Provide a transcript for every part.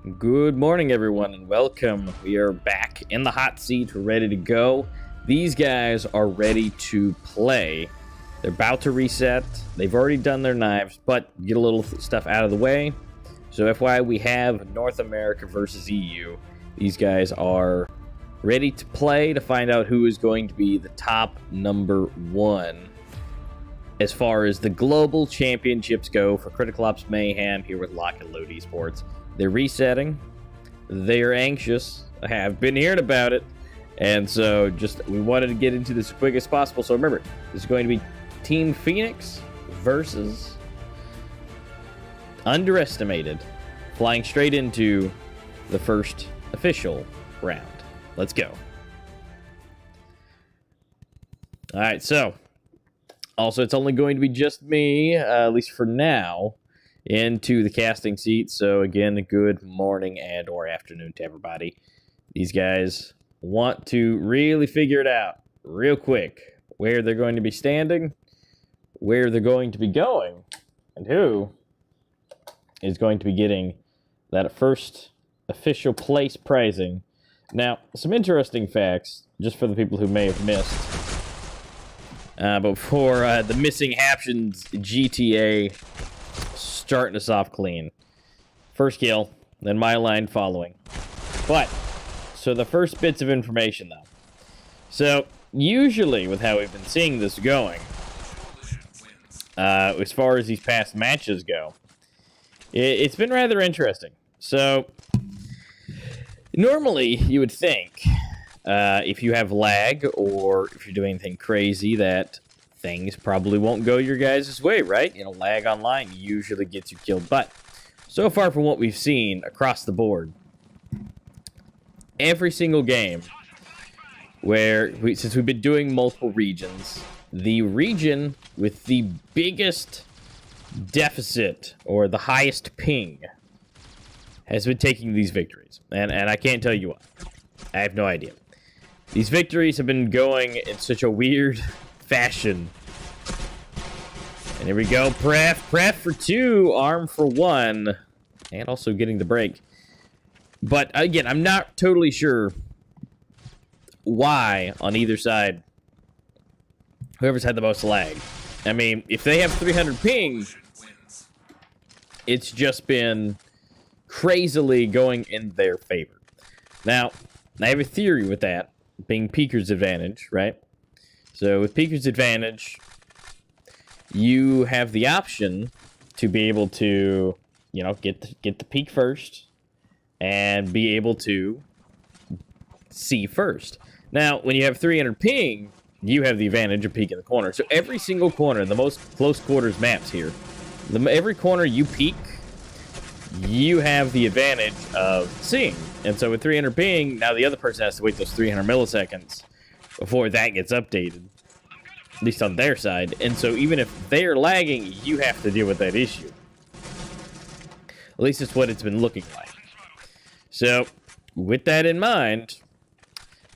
Good morning, everyone, and welcome. We are back in the hot seat. We're ready to go. These guys are ready to play. They're about to reset. They've already done their knives, but get a little stuff out of the way. So FYI, we have North America versus EU. These guys are ready to play to find out who is going to be the top number one as far as the global championships go for Critical Ops Mayhem here with LOCK&LOAD Esports. They're resetting. They're anxious. I have been hearing about it. And so we wanted to get into this as quick as possible. So remember, this is going to be Team Phoenix versus Underestimated, flying straight into the first official round. Let's go. All right, so also it's only going to be just me, at least for now, into the casting seat. So again, good morning and or afternoon to everybody. These guys want to really figure it out real quick, where they're going to be standing, where they're going to be going, and who is going to be getting that first official place prizing. Now, some interesting facts, just for the people who may have missed. But for the Missing Haptions GTA, starting us off clean. First kill, then my line following. But, so the first bits of information, though. So, usually with how we've been seeing this going, as far as these past matches go, it's been rather interesting. So, normally you would think, if you have lag, or if you're doing anything crazy, that things probably won't go your guys' way, right? You know, lag online usually gets you killed. But so far from what we've seen across the board, every single game since we've been doing multiple regions, the region with the biggest deficit or the highest ping has been taking these victories. And I can't tell you why. I have no idea. These victories have been going in such a weird fashion. And here we go. Pref for 2, arm for 1. And also getting the break. But again, I'm not totally sure why on either side whoever's had the most lag. I mean, if they have 300 ping, it's just been crazily going in their favor. Now, I have a theory with that being Peeker's advantage, right? So with Peeker's advantage, you have the option to be able to, you know, get the peek first and be able to see first. Now, when you have 300 ping, you have the advantage of peeking the corner. So every single corner, the most close quarters maps here, every corner you peek, you have the advantage of seeing. And so with 300 ping, now the other person has to wait those 300 milliseconds before that gets updated, at least on their side. And so even if they're lagging, you have to deal with that issue. At least it's what it's been looking like. So with that in mind,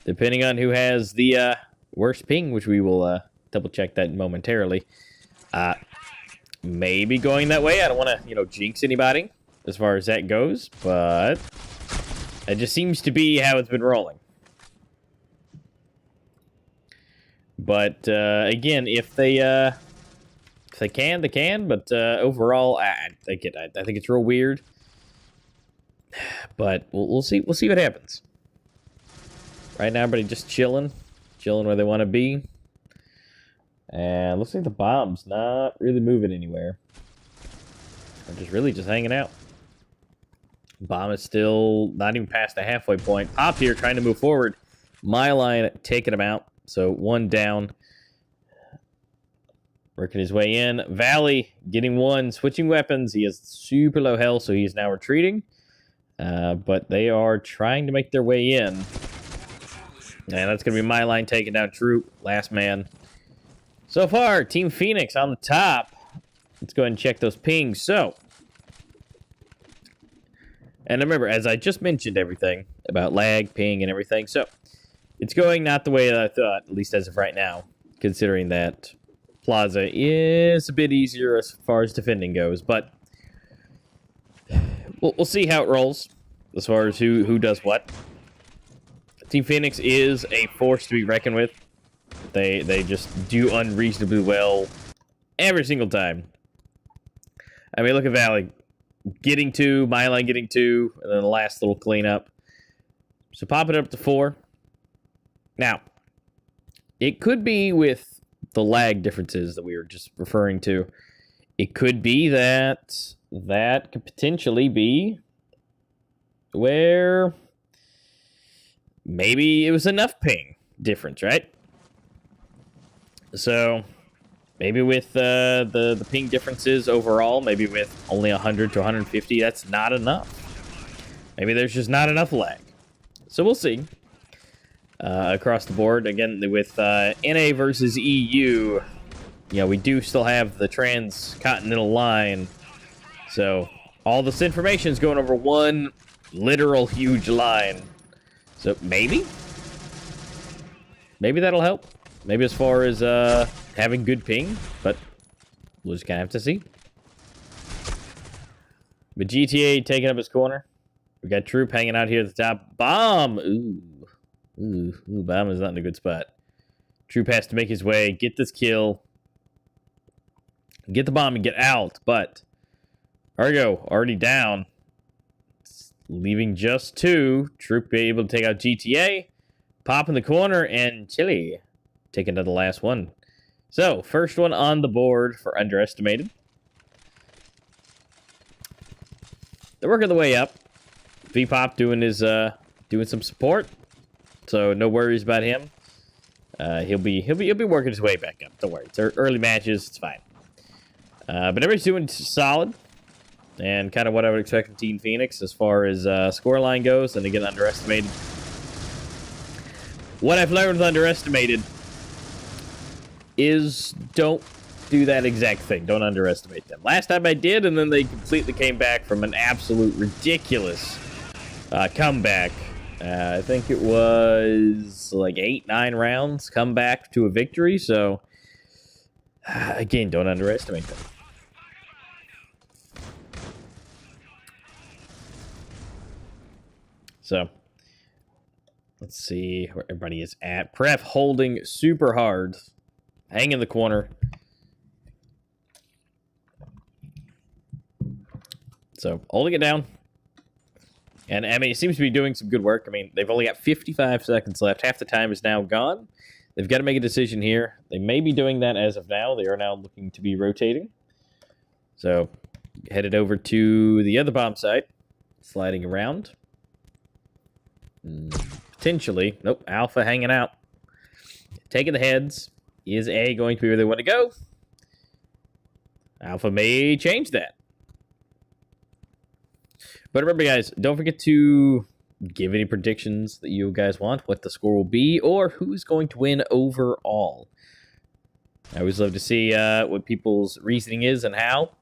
depending on who has the worst ping, which we will double check that momentarily, maybe going that way. I don't want to, you know, jinx anybody as far as that goes, but it just seems to be how it's been rolling. But again, if they can, they can. But overall, I think it's real weird. But we'll see. We'll see what happens. Right now, everybody just chilling where they want to be. And looks like the bomb's not really moving anywhere. They're just hanging out. Bomb is still not even past the halfway point. Pop here trying to move forward. My line taking him out. So 1 down. Working his way in. Valley getting 1. Switching weapons. He has super low health, so he is now retreating. But they are trying to make their way in. And that's going to be my line taking down Troop. Last man. So far, Team Phoenix on the top. Let's go ahead and check those pings. So, and remember, as I just mentioned everything about lag, ping, and everything. So, it's going not the way that I thought, at least as of right now, considering that Plaza is a bit easier as far as defending goes. But we'll see how it rolls. as far as who does what. Team Phoenix is a force to be reckoned with. They just do unreasonably well every single time. I mean, look at Valley. Getting 2, MyLine getting 2, and then the last little cleanup. So pop it up to 4. Now, it could be with the lag differences that we were just referring to. It could be that could potentially be where maybe it was enough ping difference, right? So maybe with the ping differences overall, maybe with only 100 to 150, that's not enough. Maybe there's just not enough lag. So we'll see. Across the board, again, with NA versus EU, we do still have the transcontinental line. So all this information is going over one literal huge line. So maybe that'll help. Maybe as far as having good ping, but we'll just kind of have to see. But GTA taking up his corner. We got Troop hanging out here at the top. Bomb! Ooh, Bomb is not in a good spot. Troop has to make his way, get this kill, get the bomb and get out, but Argo already down. Leaving just 2. Troop be able to take out GTA, pop in the corner, and Chili taking to the last one. So, first one on the board for underestimated. They're working the way up. V-Pop doing his doing some support, so no worries about him. He'll be working his way back up. Don't worry, it's early matches, it's fine. But everybody's doing solid, and kind of what I would expect from Team Phoenix as far as scoreline goes. And again, underestimated. What I've learned with underestimated is don't do that exact thing. Don't underestimate them. Last time I did, and then they completely came back from an absolute ridiculous comeback. I think it was like 8-9 rounds comeback to a victory. So again, don't underestimate them. So let's see where everybody is at. Pref holding super hard. Hang in the corner. So holding it down. And I mean, it seems to be doing some good work. I mean, they've only got 55 seconds left. Half the time is now gone. They've got to make a decision here. They may be doing that as of now. They are now looking to be rotating. So headed over to the other bomb site. Sliding around. Potentially. Nope. Alpha hanging out. Taking the heads. Is A going to be where they want to go? Alpha may change that. But remember, guys, don't forget to give any predictions that you guys want, what the score will be, or who's going to win overall. I always love to see what people's reasoning is and how.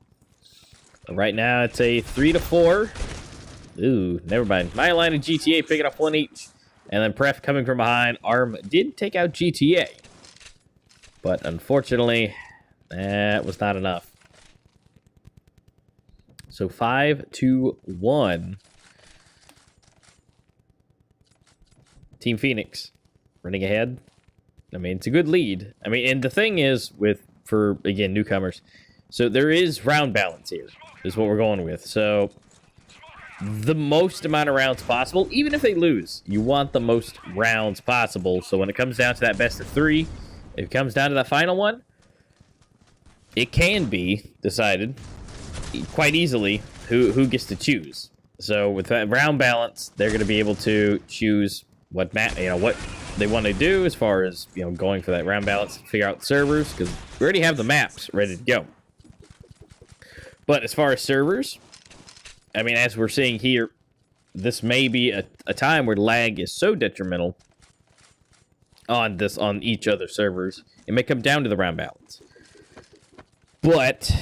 Right now, it's a 3-4. Ooh, never mind. MyLine and GTA picking up 1 each. And then Pref coming from behind. ARM did take out GTA. But unfortunately, that was not enough. So 5-1. Team Phoenix running ahead. I mean, it's a good lead. I mean, and the thing is for again, newcomers. So there is round balance here, is what we're going with. So the most amount of rounds possible, even if they lose, you want the most rounds possible. So when it comes down to that best of 3, if it comes down to that final one, it can be decided quite easily who gets to choose. So with that round balance, they're going to be able to choose what what they want to do as far as going for that round balance, figure out servers, because we already have the maps ready to go. But as far as servers, I mean, as we're seeing here, this may be a time where lag is so detrimental on each other servers, it may come down to the round balance. But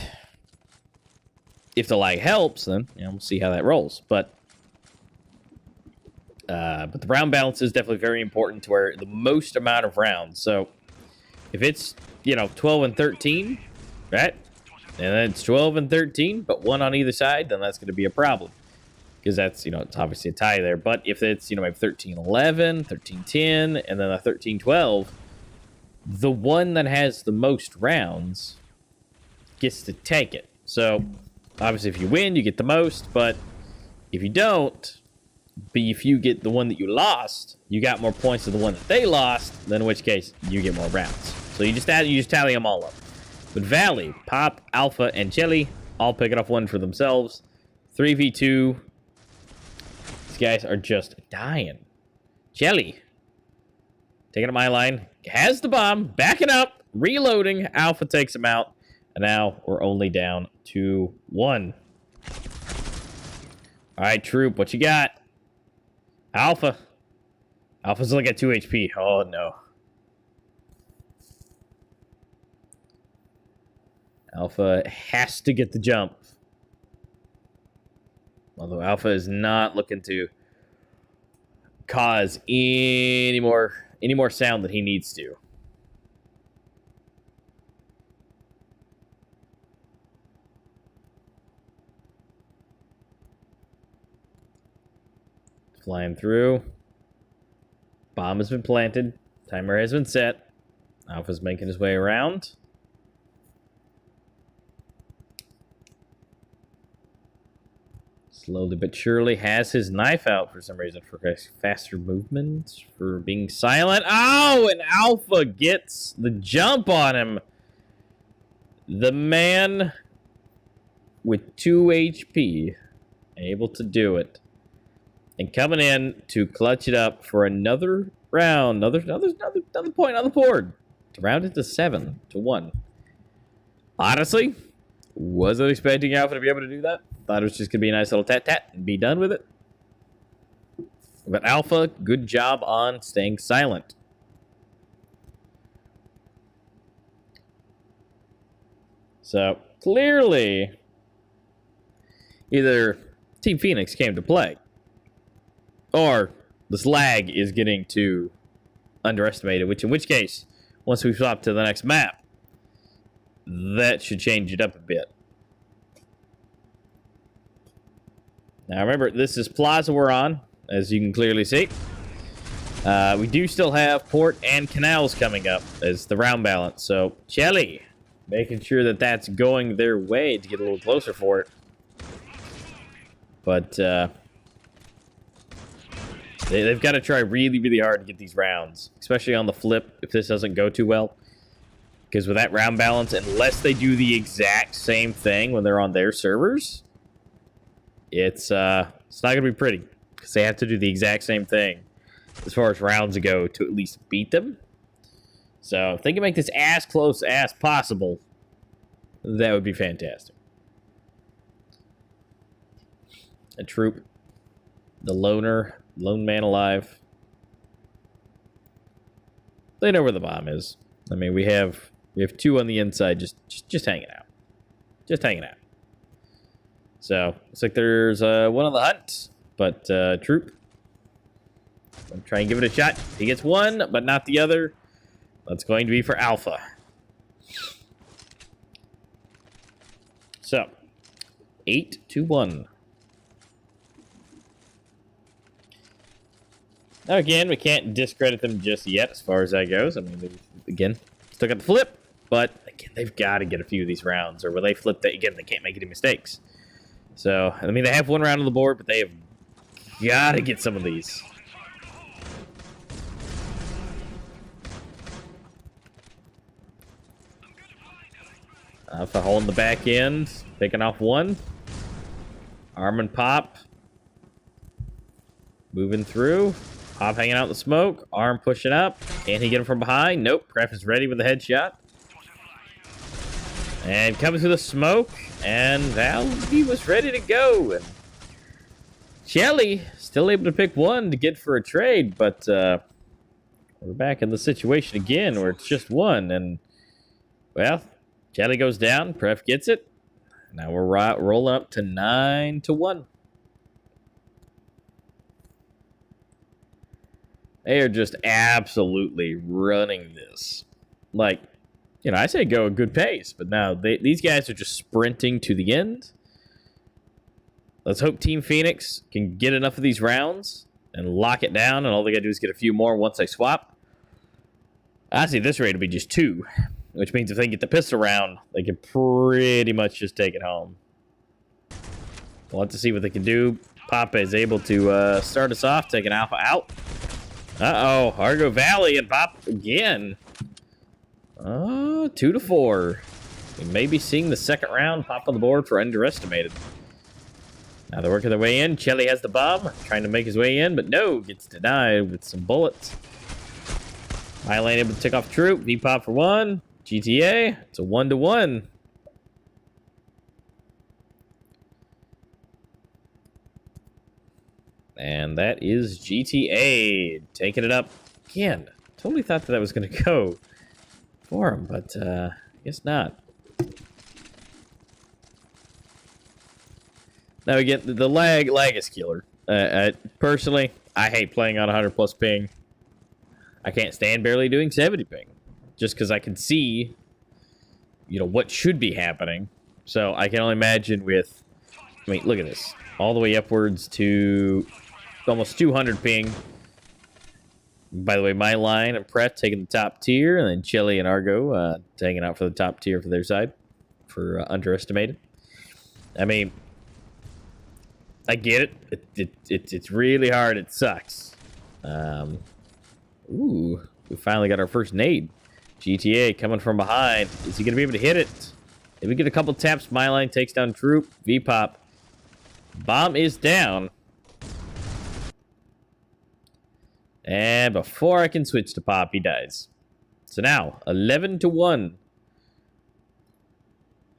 if the lag helps, then we'll see how that rolls. But the round balance is definitely very important to where the most amount of rounds. So if it's 12 and 13, right? And then it's 12 and 13, but one on either side, then that's going to be a problem. because that's, it's obviously a tie there. But if it's, maybe 13-11, 13-10, and then a 13-12, the one that has the most rounds gets to take it. So, obviously, if you win, you get the most, but if you don't, if you get the one that you lost, you got more points than the one that they lost, then in which case, you get more rounds. So you just tally them all up. But Valley, Pop, Alpha, and Jelly all picking off one for themselves. 3v2. These guys are just dying. Jelly, taking up my line, has the bomb, backing up, reloading. Alpha takes him out, and now we're only down to 1. All right, Troop, what you got? Alpha. Alpha's only got 2 HP. Oh, no. Alpha has to get the jump. Although Alpha is not looking to cause any more sound than he needs to. Flying through. Bomb has been planted. Timer has been set. Alpha's making his way around. Slowly but surely has his knife out for some reason, for faster movement, for being silent. Oh, and Alpha gets the jump on him. The man with 2 HP, able to do it. And coming in to clutch it up for another round. Another point on the board. To round it to 7-1. Honestly, wasn't expecting Alpha to be able to do that. Thought it was just going to be a nice little tat-tat and be done with it. But Alpha, good job on staying silent. So, clearly, either Team Phoenix came to play, or this lag is getting too underestimated, in which case, once we swap to the next map, that should change it up a bit. Now, remember, this is Plaza we're on, as you can clearly see. We do still have Port and Canals coming up as the round balance. So, Jelly, making sure that that's going their way to get a little closer for it. But, they've got to try really, really hard to get these rounds. Especially on the flip, if this doesn't go too well. Because with that round balance, unless they do the exact same thing when they're on their servers, it's not going to be pretty. Because they have to do the exact same thing as far as rounds go to at least beat them. So if they can make this as close as possible, that would be fantastic. A Troop, the lone man alive. They know where the bomb is. I mean, we have 2 on the inside, just hanging out, So looks like there's one on the hunt, but Troop, I'm trying to give it a shot. He gets one, but not the other. That's going to be for Alpha. So 8-1. Now, again, we can't discredit them just yet as far as that goes. I mean, they, again, still got the flip, but again, they've got to get a few of these rounds, or when they flip, they can't make any mistakes. So, I mean, they have 1 round on the board, but they have got to get some of these. Alpha hole in the back end, picking off 1. Arm and Pop moving through. Pop hanging out in the smoke. Arm pushing up. Can he get him from behind? Nope. Pref is ready with the headshot. And coming through the smoke. And Valby was ready to go. And Jelly still able to pick 1 to get for a trade. But we're back in the situation again where it's just 1. And, well, Jelly goes down. Pref gets it. Now we're rolling up to 9-1. They are just absolutely running this. Like, I say go a good pace, but now these guys are just sprinting to the end. let's hope Team Phoenix can get enough of these rounds and lock it down, and all they got to do is get a few more once they swap. Honestly, this rate will be just 2, which means if they get the pistol round, they can pretty much just take it home. We'll have to see what they can do. Papa is able to start us off, taking Alpha out. Uh-oh, Argo Valley and Pop again. 2-4. We may be seeing the second round pop on the board for Underestimated. Now they're working their way in. Chelly has the bomb, trying to make his way in, but no, gets denied with some bullets. MAYHEM able to take off Troop. V-Pop for 1. GTA, it's a 1-1. And that is GTA taking it up again. Totally thought that was going to go for him, but I guess not. Now again, the lag is killer. Personally, I hate playing on 100 plus ping. I can't stand barely doing 70 ping, just because I can see, you know, what should be happening. So I can only imagine with, I mean, look at this, all the way upwards to almost 200 ping. By the way, my line and Pret taking the top tier, and then Chelly and Argo taking out for the top tier for their side for Underestimated. I mean, I get it. It's really hard. It sucks. Ooh, we finally got our first nade. GTA coming from behind. Is he going to be able to hit it? If we get a couple taps, MAYHEM takes down Troop. V-Pop. Bomb is down. And before I can switch to Pop, he dies. So now, 11-1.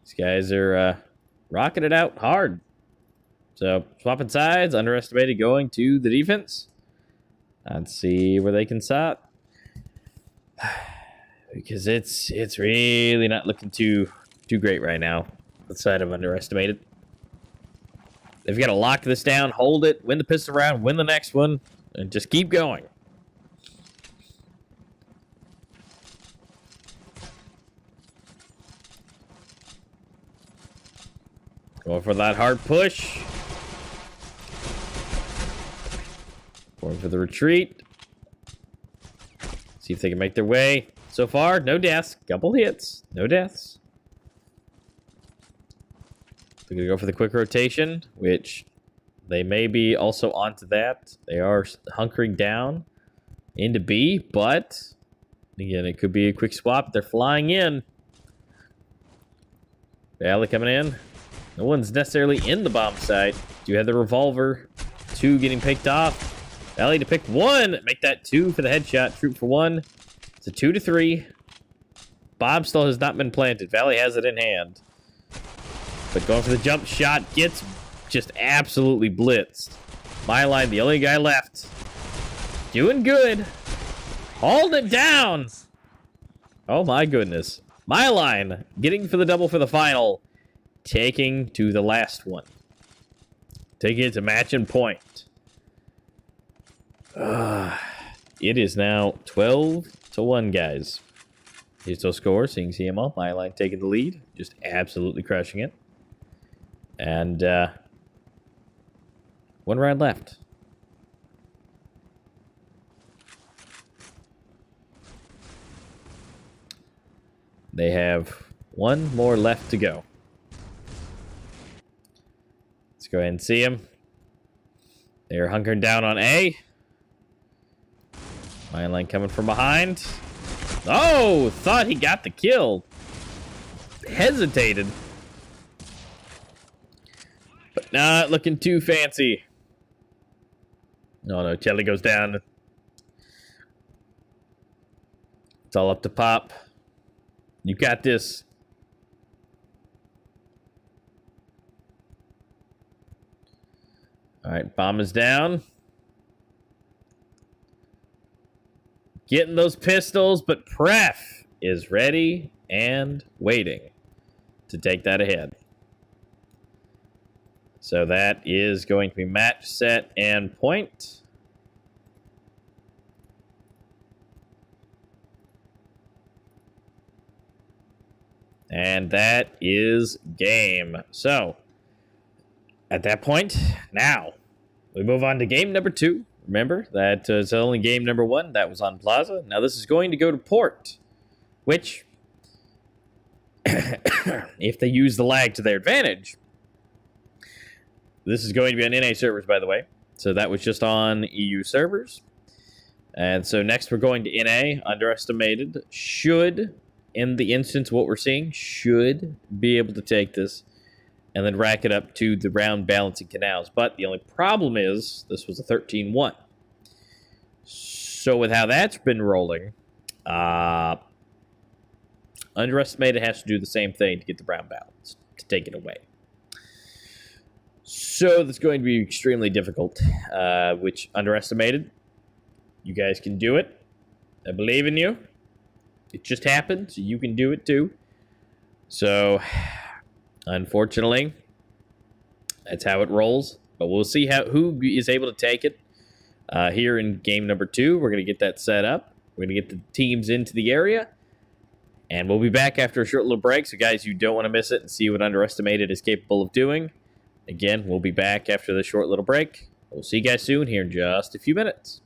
These guys are rocking it out hard. So, swapping sides, Underestimated going to the defense. Let's see where they can stop. Because it's really not looking too great right now. The side of Underestimated. They've got to lock this down, hold it, win the pistol round, win the next one, and just keep going. Going for that hard push. Going for the retreat. See if they can make their way. So far, no deaths. Couple hits. No deaths. They're going to go for the quick rotation, which they may be also onto that. They are hunkering down into B, but again, it could be a quick swap. They're flying in. Valley coming in. No one's necessarily in the bomb site. You have the revolver. 2 getting picked off. Valley to pick 1. Make that 2 for the headshot. Troop for 1. It's a 2-3. Bomb still has not been planted. Valley has it in hand. But going for the jump shot gets just absolutely blitzed. MAYHEM, the only guy left. Doing good. Hold it down. Oh my goodness. MAYHEM getting for the double for the final. Taking to the last one. Taking it to match and point. It is now 12-1, guys. Here's those scores, so you can see them all. MAYHEM taking the lead. Just absolutely crushing it. And 1 round left. They have 1 more left to go. Let's go ahead and see them. They're hunkering down on A. MAYHEM coming from behind. Oh, thought he got the kill. Hesitated. But not looking too fancy. No, Chelly goes down. It's all up to Pop. You got this. All right, bomb is down. Getting those pistols, but Pref is ready and waiting to take that ahead. So that is going to be match, set, and point. And that is game. So, At that point, now, we move on to game number 2. Remember, that is only game number 1. That was on Plaza. Now this is going to go to port, which, if they use the lag to their advantage, this is going to be on NA servers, by the way. So that was just on EU servers. And so next we're going to NA. Underestimated should, in the instance what we're seeing, should be able to take this and then rack it up to the round balancing canals. But the only problem is this was a 13-1. So with how that's been rolling, Underestimated has to do the same thing to get the round balance, to take it away. So that's going to be extremely difficult, which Underestimated, you guys can do it. I believe in you. It just happened, so you can do it too. So, unfortunately, that's how it rolls. But we'll see who is able to take it here in game number 2. We're going to get that set up. We're going to get the teams into the area. And we'll be back after a short little break. So, guys, you don't want to miss it and see what Underestimated is capable of doing. Again, we'll be back after this short little break. We'll see you guys soon here in just a few minutes.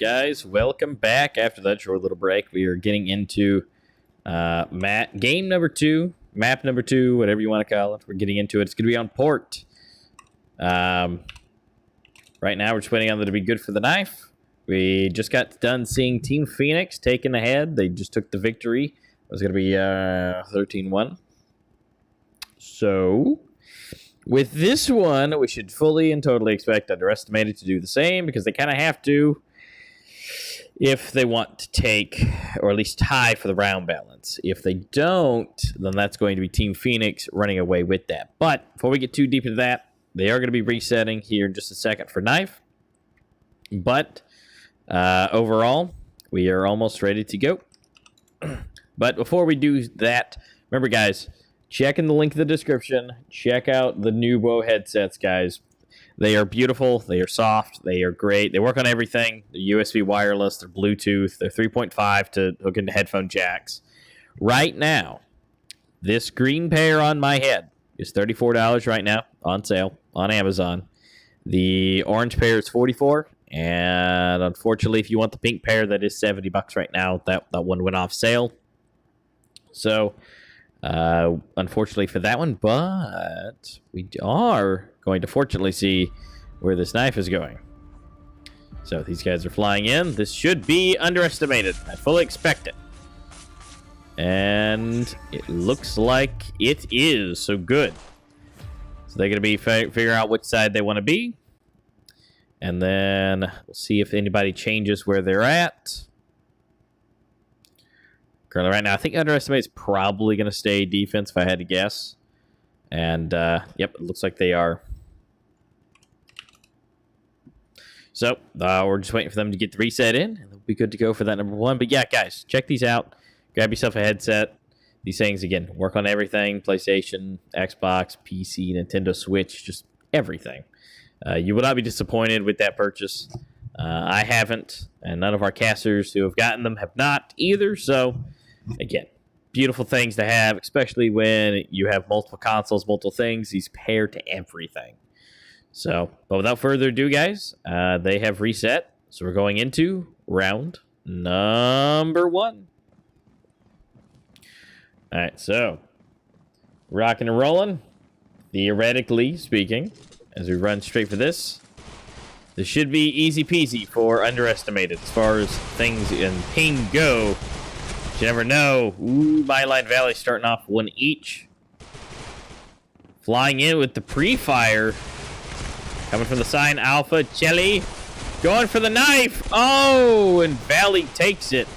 guys, welcome back. After that short little break, we are getting into game number 2, map number 2, whatever you want to call it. We're getting into it. It's going to be on port. Right now, we're just waiting on it to be good for the knife. We just got done seeing Team Phoenix taking ahead. They just took the victory. It was going to be 13-1. So, with this one, we should fully and totally expect Underestimated to do the same, because they kind of have to if they want to take, or at least tie for the round balance. If they don't, then that's going to be Team Phoenix running away with that. But before we get too deep into that, they are going to be resetting here in just a second for knife. But overall, we are almost ready to go. But before we do that, remember, guys, check in the link in the description. Check out the NUBWO headsets, guys. They are beautiful. They are soft. They are great. They work on everything. They're USB wireless. They're Bluetooth. They're 3.5 to hook into headphone jacks. Right now, this green pair on my head is $34 right now on sale on Amazon. The orange pair is $44. And unfortunately, if you want the pink pair, that is $70 right now. That one went off sale. So, unfortunately for that one, but we are going to fortunately see where this knife is going. So these guys are flying in. This should be Underestimated. I fully expect it. And it looks like it is. So good. So they're going to be figuring out which side they want to be. And then we'll see if anybody changes where they're at. Currently right now, I think Underestimate is probably going to stay defense if I had to guess. And, yep, it looks like they are. So, we're just waiting for them to get the reset in, and they'll be good to go for that number 1. But yeah, guys, check these out. Grab yourself a headset. These things, again, work on everything. PlayStation, Xbox, PC, Nintendo Switch, just everything. You will not be disappointed with that purchase. I haven't, and none of our casters who have gotten them have not either. So, again, beautiful things to have, especially when you have multiple consoles, multiple things. These pair to everything. So, but without further ado, guys, they have reset. So we're going into round number 1. All right, so rocking and rolling, theoretically speaking, as we run straight for this. This should be easy peasy for Underestimated as far as things in ping go. You never know. Ooh, Myline Valley starting off 1 each. Flying in with the pre-fire. Coming from the sign Alpha, Chelly. Going for the knife. Oh, and Valley takes it.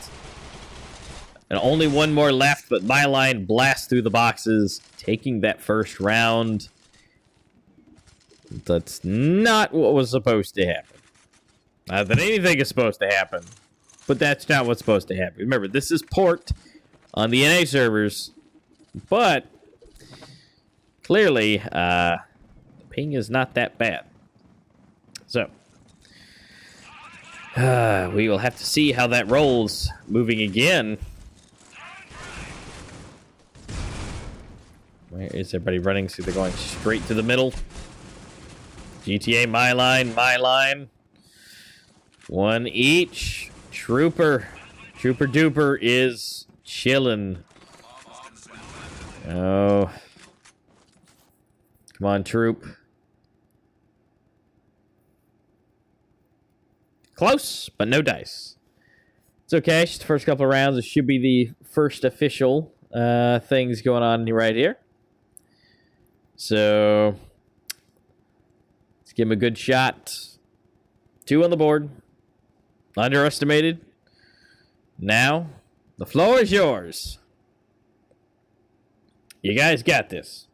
And only one more left, but Myline blasts through the boxes, taking that first round. That's not what was supposed to happen. Not that anything is supposed to happen, but that's not what's supposed to happen. Remember, this is port on the NA servers, but clearly, ping is not that bad. So, we will have to see how that rolls moving again. Where is everybody running? So they're going straight to the middle. GTA, my line. 1 each. Trooper Duper is chilling. Oh. Come on, Troop. Close, but no dice. It's okay. It's just the first couple of rounds. It should be the first official things going on right here. So, let's give him a good shot. 2 on the board. Underestimated. Now, the floor is yours. You guys got this.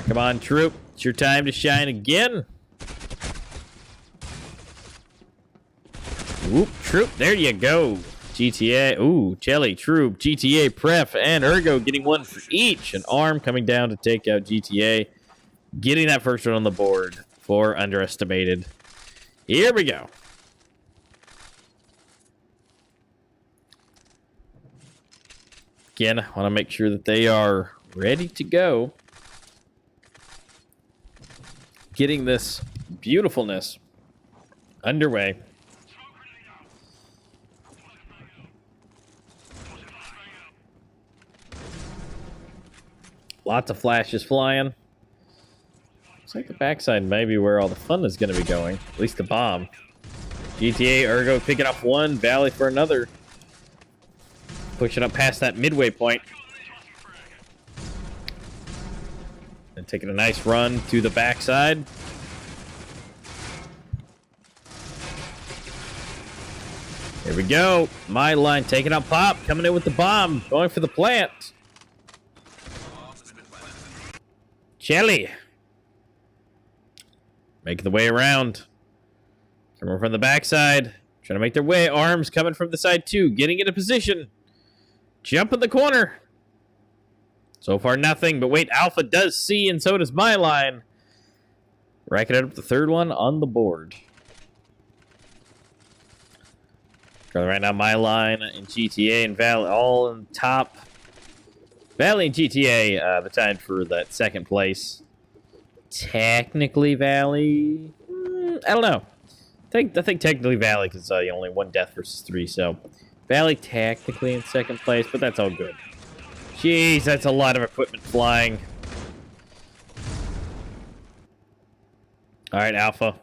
Come on, Troop. It's your time to shine again. Whoop, Troop. There you go. GTA. Ooh, Chelly, Troop, GTA, Pref, and Ergo getting 1 for each. An arm coming down to take out GTA. Getting that first one on the board for Underestimated. Here we go. Again, I want to make sure that they are ready to go. getting this beautifulness underway. Lots of flashes flying. Looks like the backside may be where all the fun is going to be going. At least the bomb. GTA, Ergo picking up one. Valley for another. Pushing up past that midway point. And taking a nice run to the backside. Here we go. My line taking out Pop. Coming in with the bomb. Going for the plant. Shelly. Making the way around. Coming from the backside. Trying to make their way. Arms coming from the side too. Getting into position. Jump in the corner. So far nothing. But wait, Alpha does see and so does my line. Racking up the third one on the board. Right now my line and GTA and Valley all on top. Valley and GTA, the tied for that second place. Technically, Valley, I don't know. I think technically Valley because only one death versus 3. So Valley technically in second place, but that's all good. Jeez, that's a lot of equipment flying. All right, Alpha.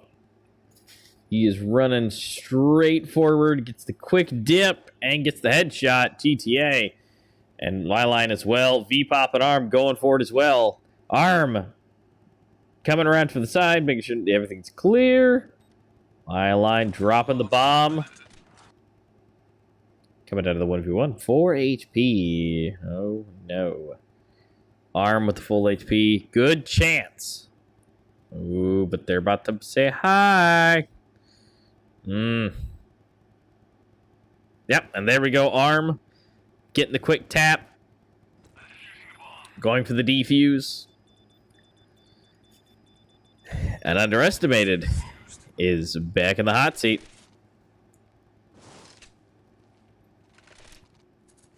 He is running straight forward, gets the quick dip, and gets the headshot. GTA. And my line as well. V-Pop and Arm going forward as well. Arm coming around to the side, making sure everything's clear. My line dropping the bomb. Coming out of the 1v1. 4 HP. Oh, no. Arm with the full HP. Good chance. Ooh, but they're about to say hi. Yep, and there we go. Arm. Getting the quick tap. Going for the defuse. And Underestimated is back in the hot seat.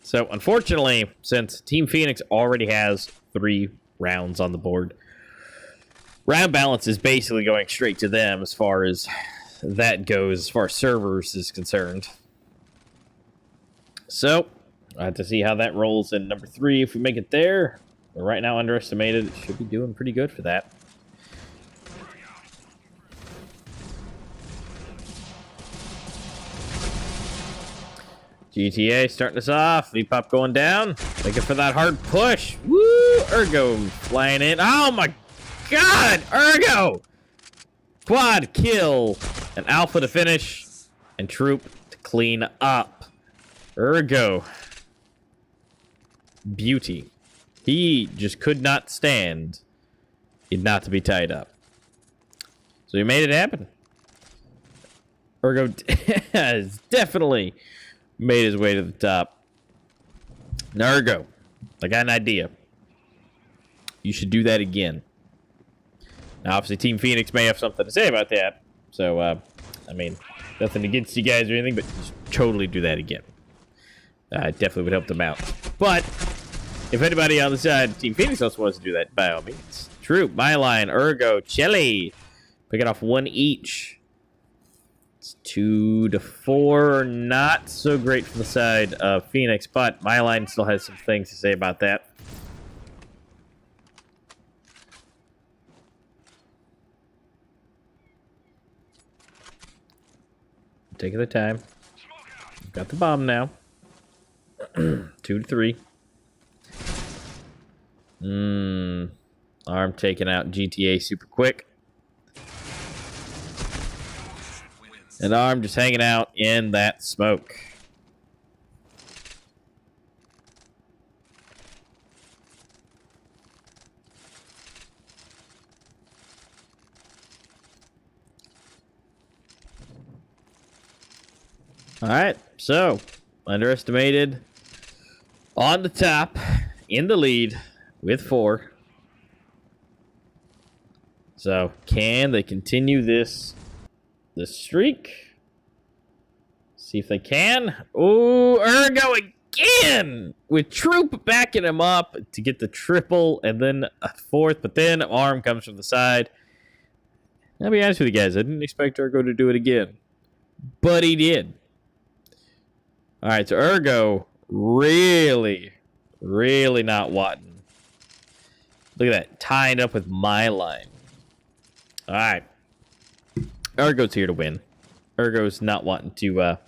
So, unfortunately, since Team Phoenix already has 3 rounds on the board, round balance is basically going straight to them as far as that goes, as far as servers is concerned. So, I have to see how that rolls in number 3. If we make it there, we're right now Underestimated. It should be doing pretty good for that. GTA starting us off. V-Pop going down. Looking for that hard push. Woo! Ergo flying in. Oh my god! Ergo! Quad kill. And Alpha to finish. And Troop to clean up. Ergo. Beauty. He just could not stand it not to be tied up. So he made it happen. Ergo has definitely made his way to the top. Now, Ergo, I got an idea. You should do that again. Now, obviously, Team Phoenix may have something to say about that. So, I mean, nothing against you guys or anything, but just totally do that again. Definitely would help them out. But if anybody on the side of Team Phoenix also wants to do that, by all means. True. My line, Ergo, Chelly. Picking off 1 each. It's 2 to 4. Not so great for the side of Phoenix, but my line still has some things to say about that. Taking the time. Got the bomb now. 2 to 3. Arm taking out GTA super quick. And Arm just hanging out in that smoke. All right, so Underestimated on the top, in the lead with 4. So can they continue this streak? See if they can. Oh, Ergo again with Troop backing him up to get the triple and then a 4th, but then Arm comes from the side I'll be honest with you guys, I didn't expect Ergo to do it again. But he did. Alright, so Ergo really not wanting. Look at that, tied up with my line. Alright. Ergo's here to win. Ergo's not wanting to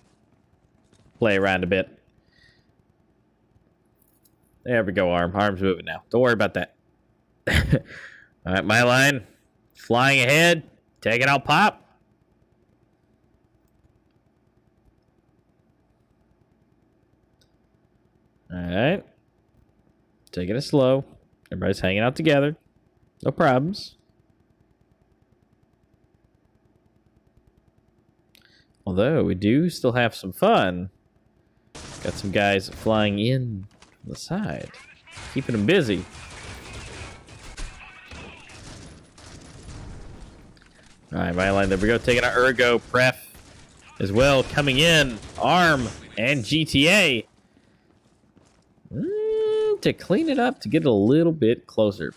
play around a bit. There we go, Arm. Arm's moving now. Don't worry about that. Alright, my line. Flying ahead. Taking out Pop. Alright. Taking it slow. Everybody's hanging out together. No problems. Although, we do still have some fun. Got some guys flying in on the side. Keeping them busy. Alright, my line. There we go. Taking our Ergo Pref as well. Coming in. Arm and GTA. To clean it up, to get it a little bit closer.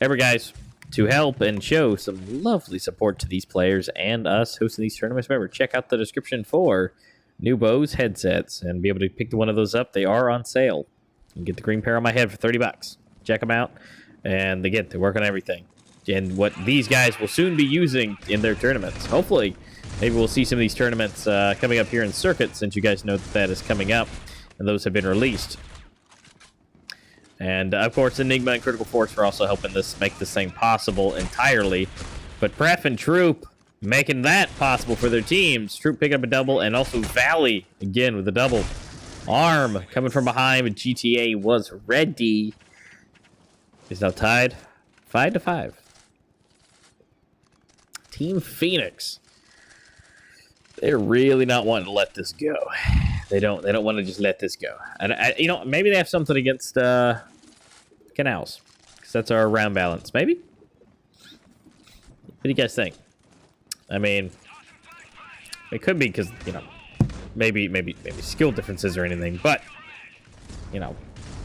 Ever, guys, to help and show some lovely support to these players and us hosting these tournaments, remember, check out the description for NUBWO's headsets and be able to pick one of those up. They are on sale. You can get the green pair on my head for 30 bucks. Check them out. And again, they work on everything. And what these guys will soon be using in their tournaments. Hopefully, maybe we'll see some of these tournaments coming up here in Circuit, since you guys know that that is coming up. And those have been released. And, of course, Enigma and Critical Force are also helping this make this thing possible entirely. But Pref and Troop making that possible for their teams. Troop picking up a double, and also Valley, again, with a double. Arm coming from behind, but GTA was ready. Is now tied 5-5. Team Phoenix. They're really not wanting to let this go. They don't want to just let this go. And you know, maybe they have something against Canals, because that's our round balance. Maybe. What do you guys think? I mean, it could be because, you know, maybe skill differences or anything. But you know,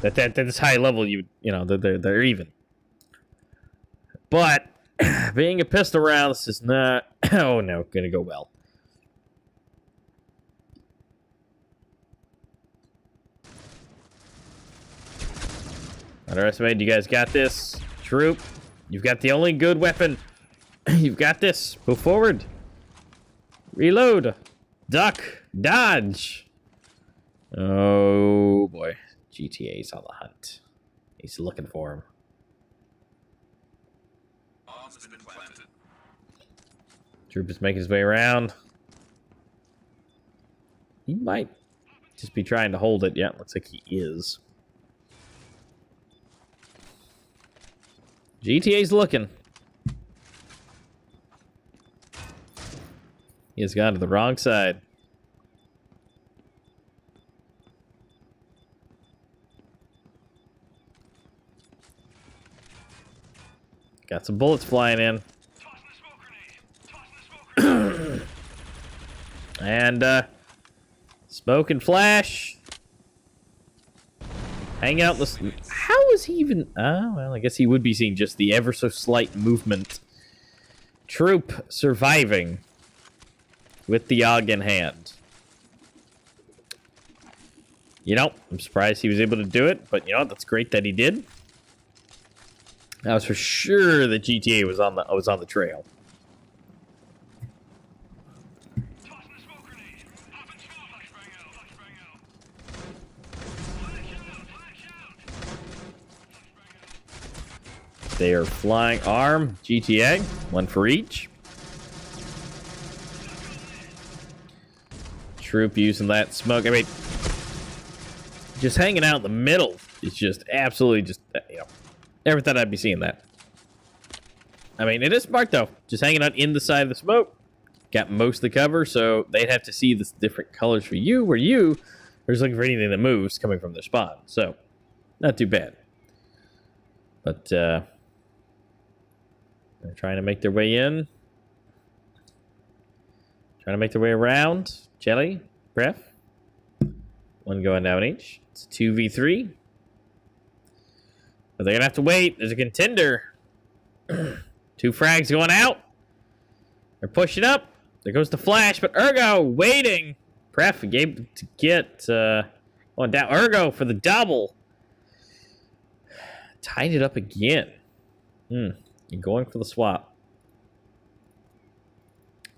at this high level, you know, they're even. But being a pistol round, this is not. Oh no, gonna go well. Underestimated, you guys got this. Troop, you've got the only good weapon. You've got this. Move forward. Reload. Duck. Dodge. Oh, boy. GTA's on the hunt. He's looking for him. Troop is making his way around. He might just be trying to hold it. Yeah, looks like he is. GTA's looking. He has gone to the wrong side. Got some bullets flying in. And, smoke and flash. Hang out in the... How is he even... Oh, well, I guess he would be seeing just the ever so slight movement. Troop surviving with the AUG in hand. You know, I'm surprised he was able to do it, but you know, that's great that he did. I was for sure that GTA was on the trail. They are flying arm, GTA, one for each. Troop using that smoke. I mean, just hanging out in the middle is just absolutely just, you know, never thought I'd be seeing that. I mean, it is smart though. Just hanging out in the side of the smoke. Got most of the cover, so they'd have to see the different colors for you, where you are just looking for anything that moves coming from their spawn. So, not too bad. But, they're trying to make their way in. Trying to make their way around. Jelly, Pref. One going down each. It's a 2v3. But they're going to have to wait. There's a contender. 2 frags going out. They're pushing up. There goes the flash, but Ergo waiting. Pref able to get going down. Ergo for the double. Tied it up again. You're going for the swap.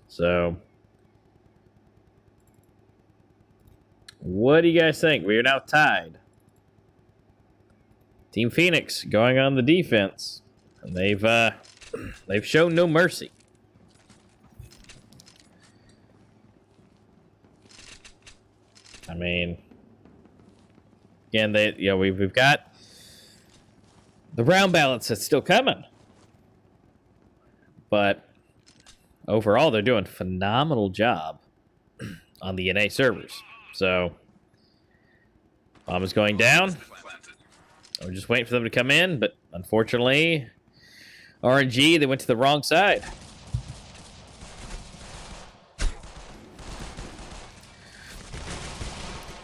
So, what do you guys think? We are now tied. Team Phoenix going on the defense. And they've shown no mercy. I mean, again, we've got the round balance that's still coming, but overall, they're doing a phenomenal job on the NA servers. So, bomb is going down. We're just waiting for them to come in, but unfortunately, RNG, they went to the wrong side.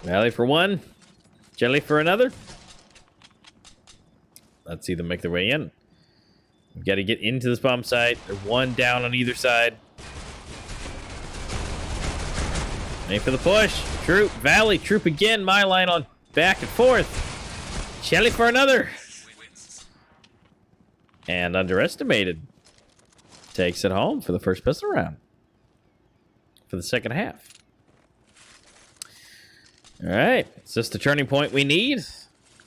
Valley for one. Jelly for another. Let's see them make their way in. We've got to get into this bomb site. They're 1 down on either side. Aim for the push. Troop. Valley. Troop again. My line on back and forth. Jelly for another. And underestimated. Takes it home for the first pistol round. For the second half. All right. Is this the turning point we need?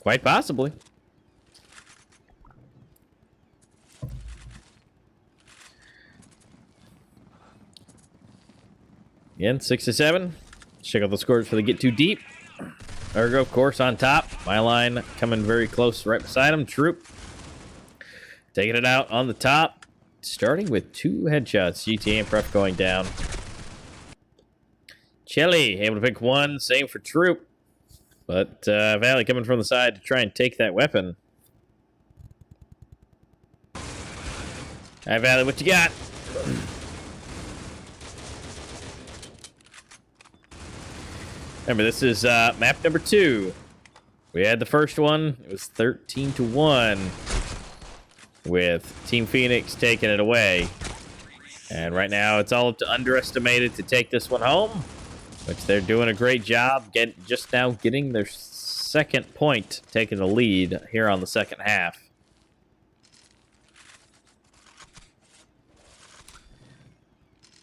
Quite possibly. Again, 6 to 7. Check out the scores for the get too deep. Ergo, of course, on top. My line coming very close right beside him. Troop. Taking it out on the top. Starting with 2 headshots. GTA and Pref going down. Chelly able to pick 1. Same for Troop. But Valley coming from the side to try and take that weapon. All right, Valley, what you got? Remember, this is map number 2. We had the first one. It was 13 to 1 with Team Phoenix taking it away. And right now, it's all up to Underestimated to take this one home, which they're doing a great job just now getting their second point, taking the lead here on the second half.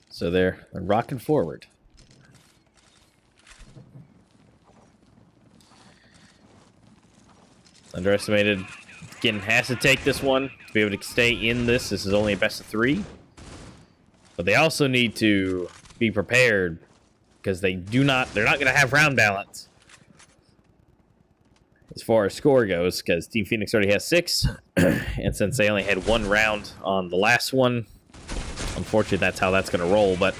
So they're rocking forward. Underestimated, again, has to take this one to be able to stay in this. This is only a best of 3. But they also need to be prepared because they're not going to have round balance as far as score goes, because Team Phoenix already has 6. And since they only had 1 round on the last one, unfortunately, that's how that's going to roll. But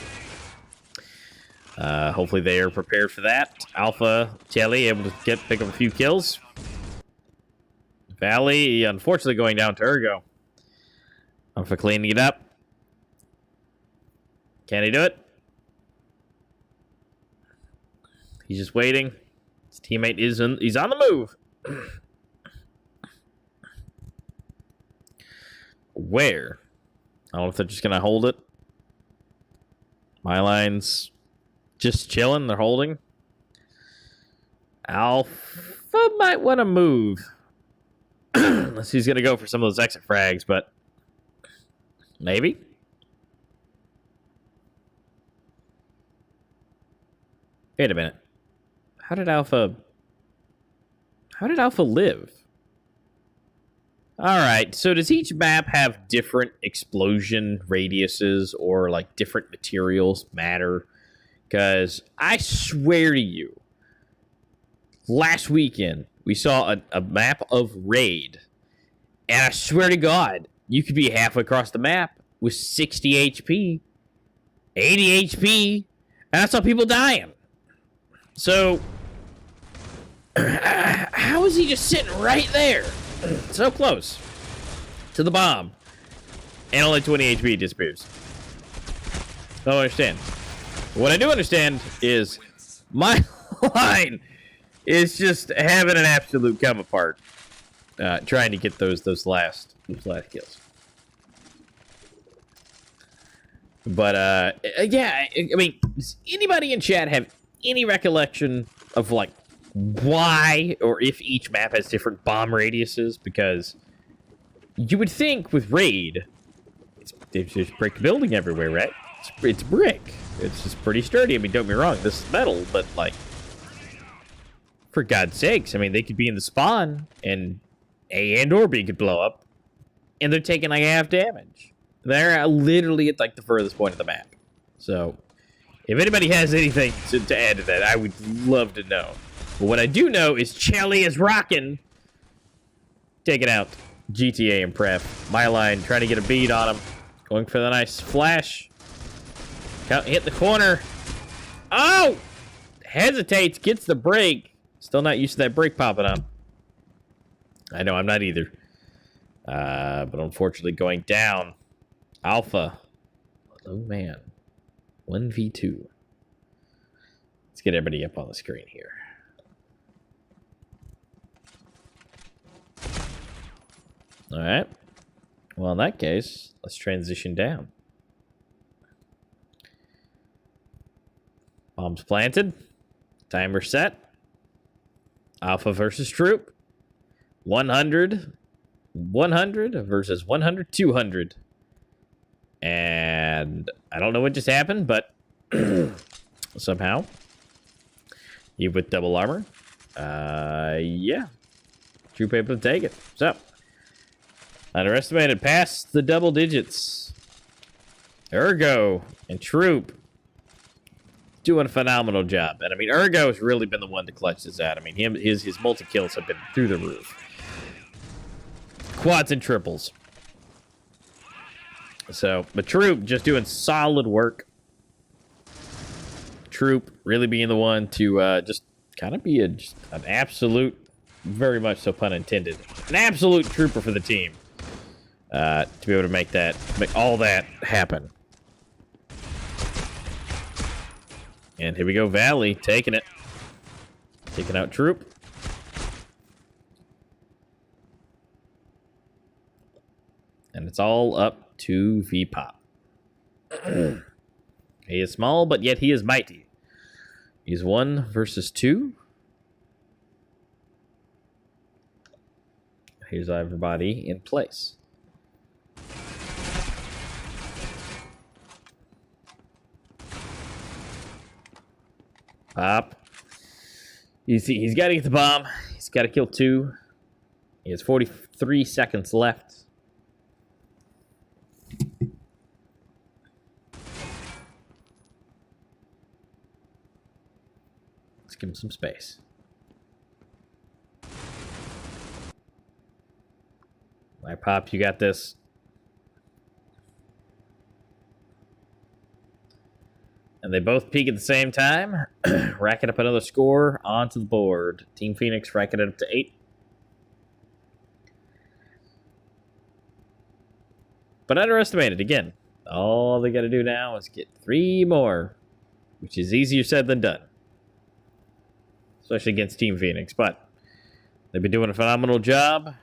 hopefully they are prepared for that. Alpha, Chelly, able to pick up a few kills. Valley, unfortunately, going down to Ergo. Alpha cleaning it up. Can he do it? He's just waiting. His teammate he's on the move. Where? I don't know if they're just going to hold it. My line's just chilling. They're holding. Alpha might want to move. Unless he's going to go for some of those exit frags, but maybe. Wait a minute. How did Alpha live? All right, so does each map have different explosion radiuses or like different materials matter? Because I swear to you, last weekend we saw a map of Raid, and I swear to God, you could be halfway across the map with 60 HP, 80 HP, and I saw people dying. So, how is he just sitting right there? So close to the bomb, and only 20 HP disappears. I don't understand. What I do understand is my line is just having an absolute come apart, trying to get those last kills. But, yeah, I mean, does anybody in chat have any recollection of, like, why or if each map has different bomb radiuses? Because you would think with Raid, there's just brick building everywhere, right? It's brick. It's just pretty sturdy. I mean, don't get me wrong, this is metal, but, like, for God's sakes, I mean, they could be in the spawn, and A and or B could blow up, and they're taking, like, half damage. They're literally at, like, the furthest point of the map. So, if anybody has anything to add to that, I would love to know. But what I do know is Chelly is rocking. Taking out GTA and Prep. My line, trying to get a bead on him. Going for the nice flash. Hit the corner. Oh! Hesitates, gets the break. Still not used to that break popping up. I know, I'm not either. But unfortunately going down. Alpha. Oh, man. 1v2. Let's get everybody up on the screen here. All right. Well, in that case, let's transition down. Bombs planted. Timer set. Alpha versus Troop. 100. 100 versus 100, 200. And I don't know what just happened, but somehow you with double armor. Yeah. Troop able to take it. So, underestimated past the double digits. Ergo and Troop doing a phenomenal job. And I mean, Ergo has really been the one to clutch this out. I mean, his multi-kills have been through the roof. Quads and triples. So, but Troop just doing solid work. Troop really being the one to just kind of be an absolute, very much so pun intended, an absolute trooper for the team. To be able to make all that happen. And here we go, Valley taking it. Taking out Troop. And it's all up to V-Pop. He is small, but yet he is mighty. He's 1 versus 2. Here's everybody in place. Pop. He's got to get the bomb. He's got to kill 2. He has 43 seconds left. Let's give him some space. All right, Pop, you got this. And they both peak at the same time. Racking up another score onto the board. Team Phoenix racking it up to 8. But underestimated again. All they got to do now is get 3 more, which is easier said than done. Especially against Team Phoenix. But they've been doing a phenomenal job.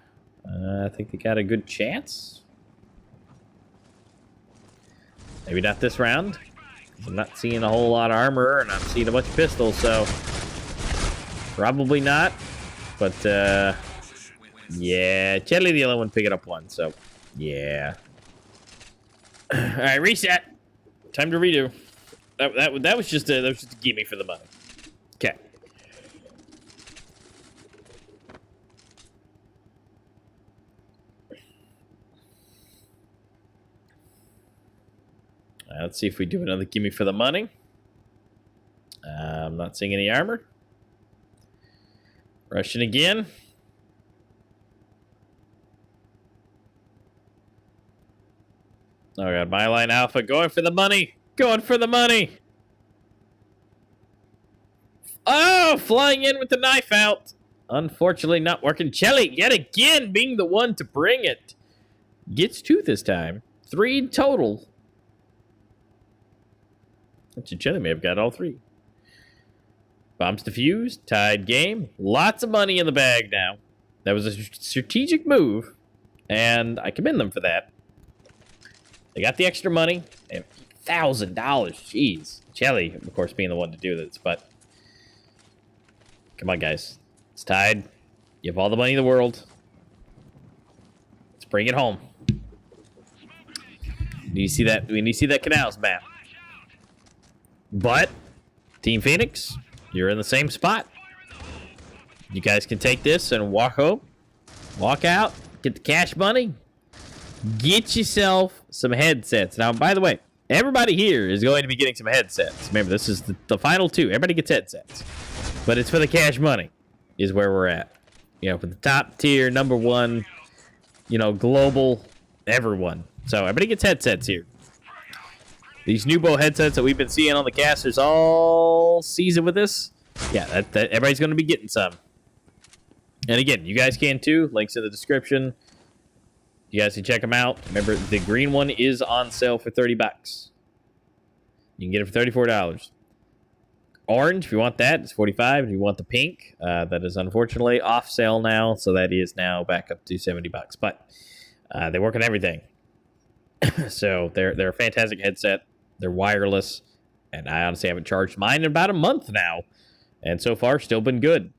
I think they got a good chance. Maybe not this round. I'm not seeing a whole lot of armor, and I'm seeing a bunch of pistols, so probably not. But, yeah. Chelly the only one picking up 1, so yeah. All right, reset. Time to redo. That was just a gimme for the money. Okay. Let's see if we do another gimme for the money. I'm not seeing any armor. Rushing again. Oh god, my line Alpha going for the money. Going for the money. Oh, flying in with the knife out. Unfortunately not working. Chelly yet again being the one to bring it. Gets 2 this time. 3 total. Chelly may have got all 3. Bombs defused. Tied game. Lots of money in the bag now. That was a strategic move. And I commend them for that. They got the extra money. And Jeez. Shelly, of course, being the one to do this, but come on, guys. It's tied. You have all the money in the world. Let's bring it home. Do you see that? When you see that canals map? But Team Phoenix, you're in the same spot. You guys can take this and walk home, walk out, get the cash money, get yourself some headsets. Now, by the way, everybody here is going to be getting some headsets. Remember, this is the final two. Everybody gets headsets. But it's for the cash money is where we're at. You know, for the top tier, number one, you know, global, everyone. So everybody gets headsets here. These NUBWO headsets that we've been seeing on the casters all season with this, yeah, that everybody's going to be getting some. And again, you guys can too. Links in the description. You guys can check them out. Remember, the green one is on sale for $30. You can get it for $34. Orange, if you want that, it's $45. If you want the pink, that is unfortunately off sale now, so that is now back up to $70. But they work on everything. So they're a fantastic headset. They're wireless, and I honestly haven't charged mine in about a month now, and so far still been good.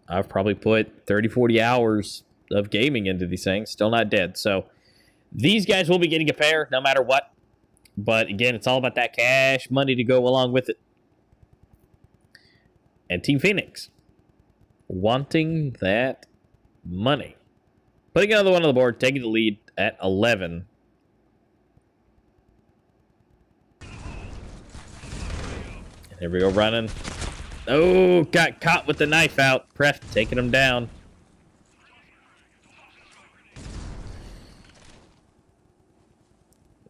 I've probably put 30, 40 hours of gaming into these things. Still not dead. So these guys will be getting a pair no matter what. But again, it's all about that cash money to go along with it. And Team Phoenix wanting that money. Putting another one on the board, taking the lead at 11. And here we go running. Oh, got caught with the knife out. Pref taking him down.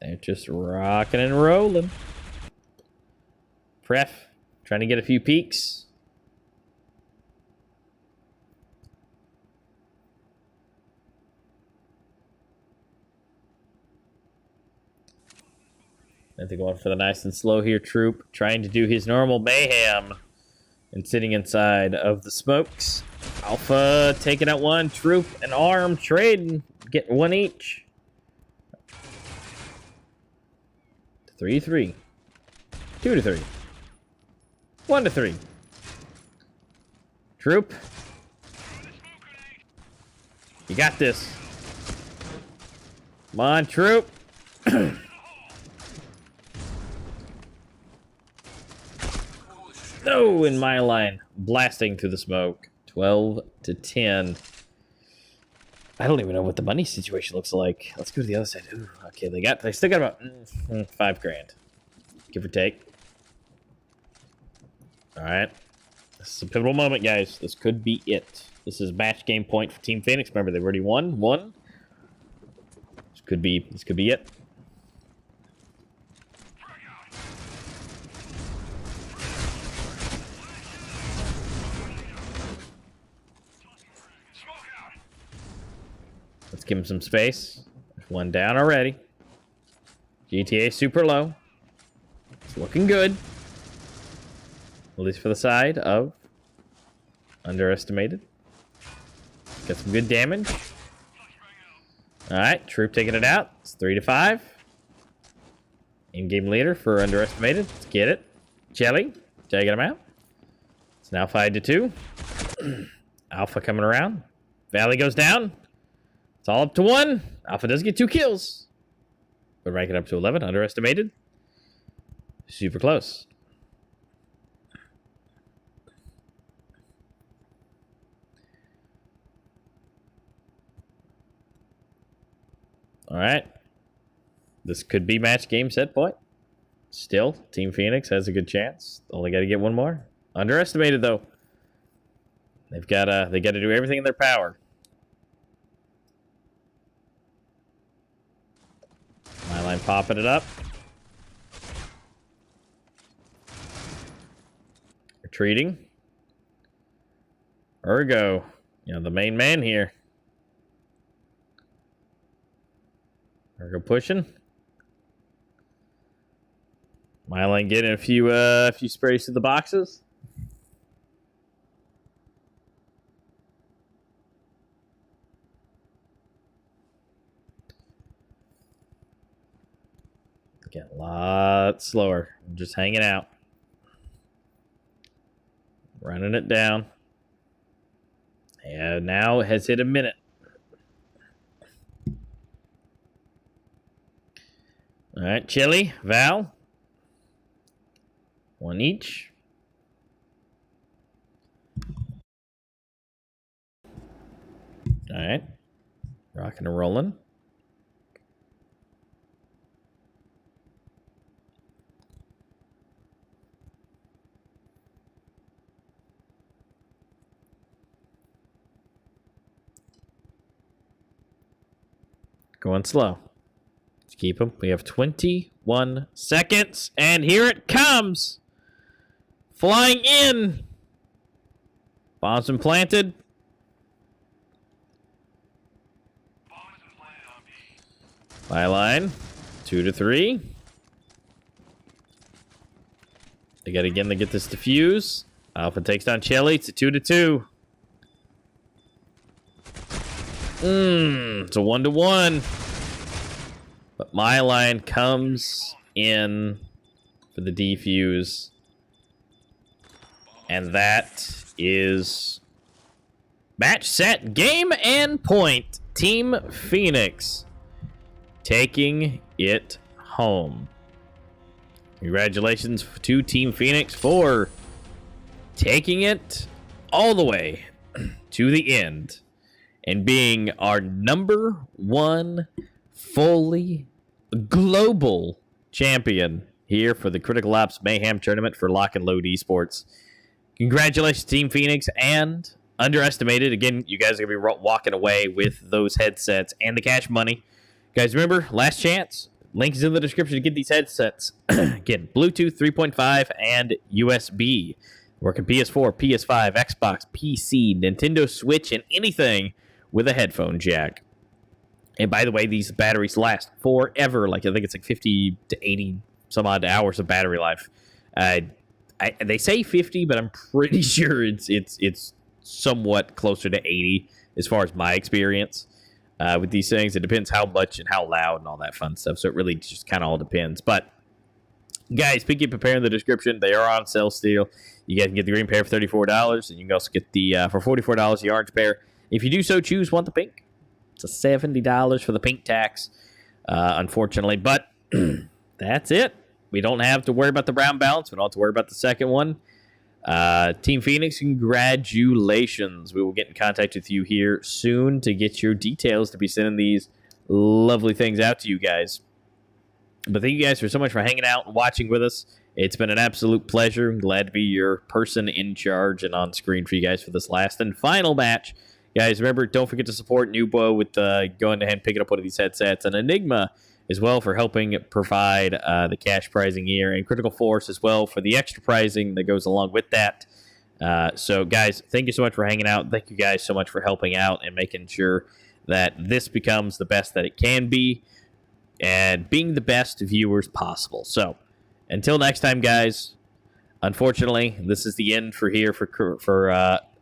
They're just rocking and rolling. Pref trying to get a few peeks. I think going for the nice and slow here, Troop. Trying to do his normal mayhem. And sitting inside of the smokes. Alpha taking out one. Troop and Arm trading. Getting one each. 3-3. 2-3. 1-3. Troop. You got this. Come on, Troop. No, in my line. Blasting through the smoke. 12-10. I don't even know what the money situation looks like. Let's go to the other side. Ooh, okay, they still got about $5,000. Give or take. Alright. This is a pivotal moment, guys. This could be it. This is match game point for Team Phoenix. Remember, they've already won. This could be it. Let's give him some space. There's one down already. GTA super low. It's looking good. At least for the side of underestimated. Got some good damage. Alright, Troop taking it out. It's 3-5. In-game leader for underestimated. Let's get it. Jelly taking him out. It's now 5-2. Alpha coming around. Valley goes down. It's all up to 1. Alpha does get 2 kills. But rank it up to 11. Underestimated. Super close. Alright. This could be match game set point. Still, Team Phoenix has a good chance. Only got to get one more. Underestimated, though. They got to do everything in their power. My line popping it up. Retreating. Ergo. You know, the main man here. Ergo pushing. My line getting a few sprays to the boxes. Getting a lot slower. I'm just hanging out. Running it down. And now it has hit a minute. All right, Chili, Val. One each. All right. Rocking and rolling. Going slow. Let's keep them. We have 21 seconds, and here it comes. Flying in. Bombs been planted. Byline. 2 to 3. They got again to get this defuse. Alpha takes down Chelly. It's a 2 to 2. It's a 1 to 1. But my line comes in for the defuse. And that is match, set, game, and point. Team Phoenix taking it home. Congratulations to Team Phoenix for taking it all the way to the end and being our #1 fully global champion here for the Critical Ops Mayhem tournament for Lock&LOAD Esports. Congratulations, Team Phoenix, and underestimated. Again, you guys are going to be walking away with those headsets and the cash money. Guys, remember, last chance. Link is in the description to get these headsets. Again, Bluetooth 3.5 and USB. Working PS4, PS5, Xbox, PC, Nintendo Switch, and anything with a headphone jack. And by the way, these batteries last forever. Like, I think it's like 50 to 80 some odd hours of battery life. They say 50, but I'm pretty sure it's somewhat closer to 80 as far as my experience with these things. It depends how much and how loud and all that fun stuff. So it really just kind of all depends. But guys, Pinky Prepare in the description. They are on sale still. You guys can get the green pair for $34, and you can also get the for $44 the orange pair. If you do so choose, want the pink. It's a $70 for the pink tax, unfortunately. But that's it. We don't have to worry about the brown balance. We don't have to worry about the second one. Team Phoenix, congratulations. We will get in contact with you here soon to get your details to be sending these lovely things out to you guys. But thank you guys so much for hanging out and watching with us. It's been an absolute pleasure. I'm glad to be your person in charge and on screen for you guys for this last and final match. Guys, remember, don't forget to support NUBWO with going ahead and picking up one of these headsets, and Enigma as well for helping provide the cash prizing here, and Critical Force as well for the extra prizing that goes along with that. So, guys, thank you so much for hanging out. Thank you guys so much for helping out and making sure that this becomes the best that it can be and being the best viewers possible. So, until next time, guys, unfortunately, this is the end for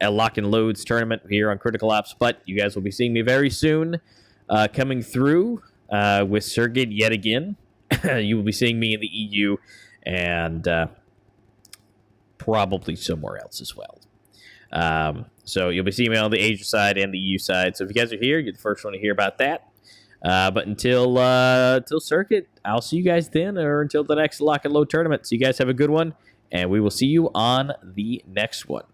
Lock&LOAD's tournament here on Critical Ops, but you guys will be seeing me very soon coming through with Circuit yet again. You will be seeing me in the EU and probably somewhere else as well. So you'll be seeing me on the Asia side and the EU side. So if you guys are here, you're the first one to hear about that. But until Circuit, I'll see you guys then, or until the next Lock&LOAD tournament. So you guys have a good one, and we will see you on the next one.